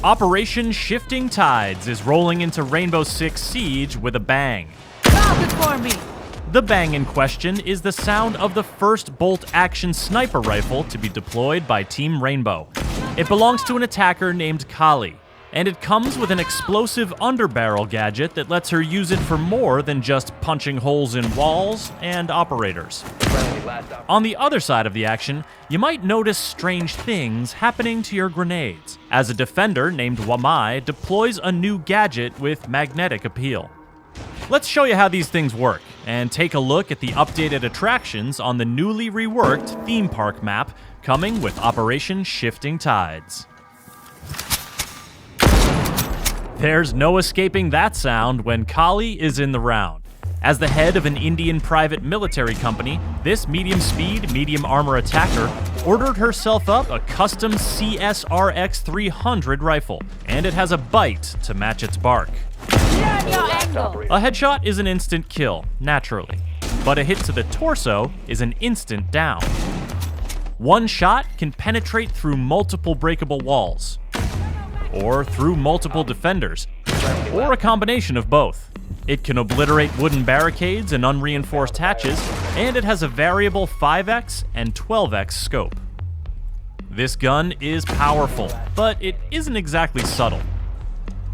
Operation Shifting Tides is rolling into Rainbow Six Siege with a bang. Stop it for me! The bang in question is the sound of the first bolt-action sniper rifle to be deployed by Team Rainbow. It belongs to an attacker named Kali, and it comes with an explosive underbarrel gadget that lets her use it for more than just punching holes in walls and operators. On the other side of the action, you might notice strange things happening to your grenades, as a defender named Wamai deploys a new gadget with magnetic appeal. Let's show you how these things work, and take a look at the updated attractions on the newly reworked theme park map coming with Operation Shifting Tides. There's no escaping that sound when Kali is in the round. As the head of an Indian private military company, this medium-speed, medium-armor attacker ordered herself up a custom CSRX 300 rifle, and it has a bite to match its bark. A headshot is an instant kill, naturally, but a hit to the torso is an instant down. One shot can penetrate through multiple breakable walls, or through multiple defenders, or a combination of both. It can obliterate wooden barricades and unreinforced hatches, and it has a variable 5x and 12x scope. This gun is powerful, but it isn't exactly subtle.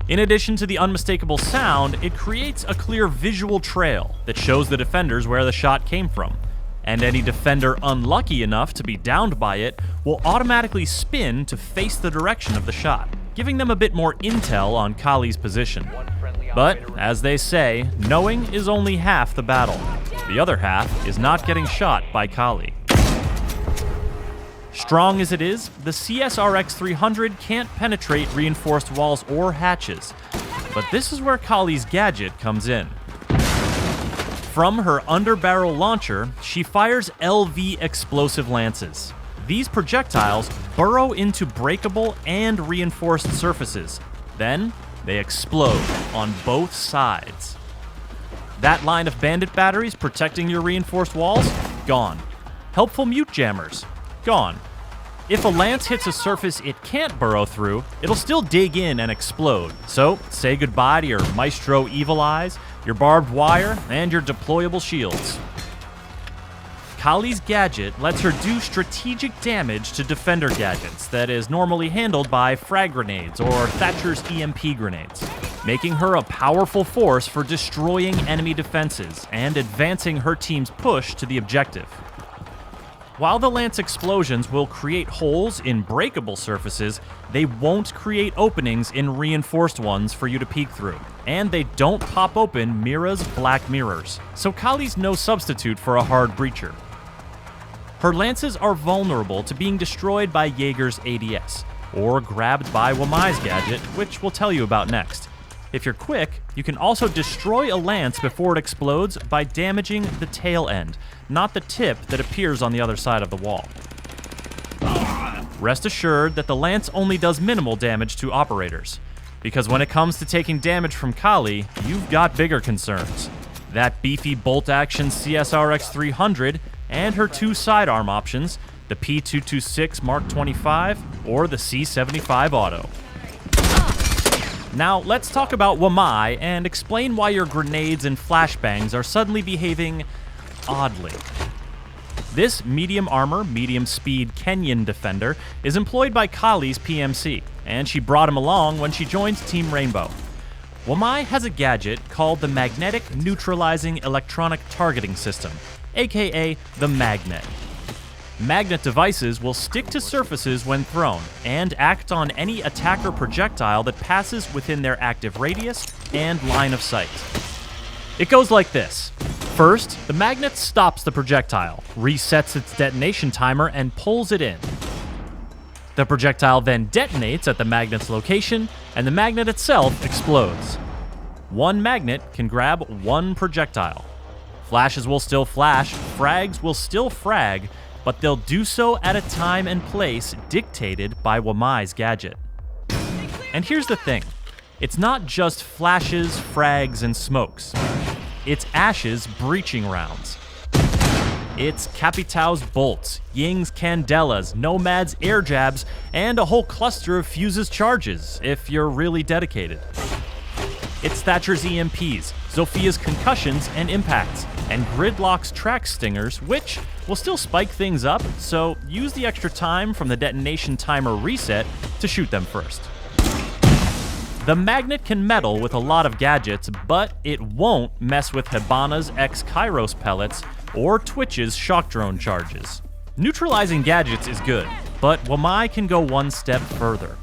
In addition to the unmistakable sound, it creates a clear visual trail that shows the defenders where the shot came from, and any defender unlucky enough to be downed by it will automatically spin to face the direction of the shot, giving them a bit more intel on Kali's position. But, as they say, knowing is only half the battle. The other half is not getting shot by Kali. Strong as it is, the CSRX 300 can't penetrate reinforced walls or hatches, but this is where Kali's gadget comes in. From her underbarrel launcher, she fires LV explosive lances. These projectiles burrow into breakable and reinforced surfaces. Then, they explode on both sides. That line of bandit batteries protecting your reinforced walls? Gone. Helpful mute jammers? Gone. If a lance hits a surface it can't burrow through, it'll still dig in and explode. So, say goodbye to your Maestro Evil Eyes, your barbed wire, and your deployable shields. Kali's gadget lets her do strategic damage to defender gadgets that is normally handled by frag grenades or Thatcher's EMP grenades, making her a powerful force for destroying enemy defenses and advancing her team's push to the objective. While the lance explosions will create holes in breakable surfaces, they won't create openings in reinforced ones for you to peek through. And they don't pop open Mira's black mirrors, so Kali's no substitute for a hard breacher. Her lances are vulnerable to being destroyed by Jaeger's ADS, or grabbed by Wamai's gadget, which we'll tell you about next. If you're quick, you can also destroy a lance before it explodes by damaging the tail end, not the tip that appears on the other side of the wall. Rest assured that the lance only does minimal damage to operators, because when it comes to taking damage from Kali, you've got bigger concerns. That beefy bolt-action CSRX 300 and her two sidearm options, the P226 Mark 25 or the C75 Auto. Now, let's talk about Wamai and explain why your grenades and flashbangs are suddenly behaving oddly. This medium armor, medium speed Kenyan defender is employed by Kali's PMC, and she brought him along when she joined Team Rainbow. Wamai has a gadget called the Magnetic Neutralizing Electronic Targeting System, aka the Magnet. Magnet devices will stick to surfaces when thrown and act on any attacker projectile that passes within their active radius and line of sight. It goes like this. First, the magnet stops the projectile, resets its detonation timer, and pulls it in. The projectile then detonates at the magnet's location, and the magnet itself explodes. One magnet can grab one projectile. Flashes will still flash, frags will still frag, but they'll do so at a time and place dictated by Wamai's gadget. And here's the thing, it's not just flashes, frags, and smokes. It's Ash's breaching rounds. It's Capitao's bolts, Ying's candelas, Nomad's air jabs, and a whole cluster of Fuse's charges, if you're really dedicated. It's Thatcher's EMPs, Zophia's concussions and impacts, and Gridlock's track stingers, which will still spike things up, so use the extra time from the detonation timer reset to shoot them first. The magnet can meddle with a lot of gadgets, but it won't mess with Hibana's X-Kairos pellets or Twitch's shock drone charges. Neutralizing gadgets is good, but Wamai can go one step further.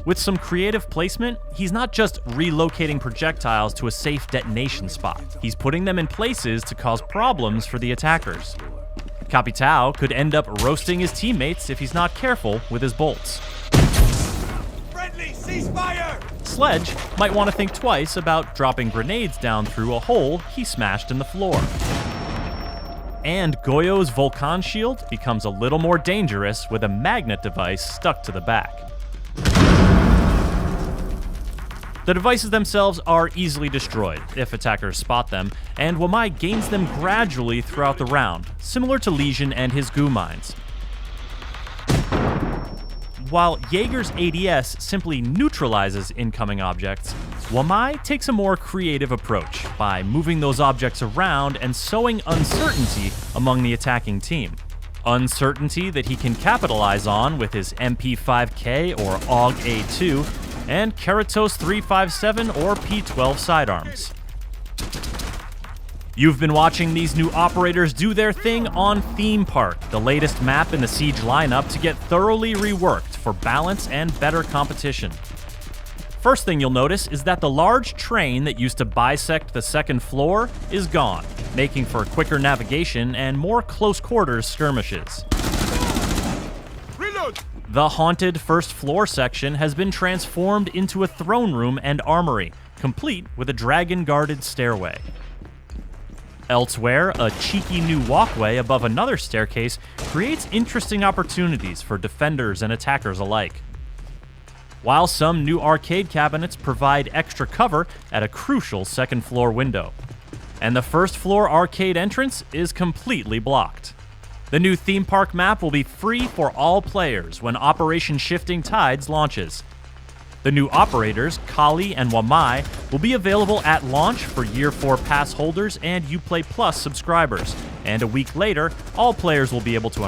With some creative placement, he's not just relocating projectiles to a safe detonation spot. He's putting them in places to cause problems for the attackers. Capitao could end up roasting his teammates if he's not careful with his bolts. Friendly, ceasefire! Sledge might want to think twice about dropping grenades down through a hole he smashed in the floor. And Goyo's Volcan shield becomes a little more dangerous with a magnet device stuck to the back. The devices themselves are easily destroyed if attackers spot them, and Wamai gains them gradually throughout the round, similar to Lesion and his goo mines. While Jaeger's ADS simply neutralizes incoming objects, Wamai takes a more creative approach by moving those objects around and sowing uncertainty among the attacking team. Uncertainty that he can capitalize on with his MP5K or AUG A2 and Keratos 357 or P12 sidearms. You've been watching these new operators do their thing on Theme Park, the latest map in the Siege lineup to get thoroughly reworked for balance and better competition. First thing you'll notice is that the large train that used to bisect the second floor is gone, making for quicker navigation and more close quarters skirmishes. Reload! The haunted first floor section has been transformed into a throne room and armory, complete with a dragon-guarded stairway. Elsewhere, a cheeky new walkway above another staircase creates interesting opportunities for defenders and attackers alike. While some new arcade cabinets provide extra cover at a crucial second floor window. And the first floor arcade entrance is completely blocked. The new theme park map will be free for all players when Operation Shifting Tides launches. The new operators, Kali and Wamai, will be available at launch for Year 4 pass holders and Uplay Plus subscribers, and a week later, all players will be able to unlock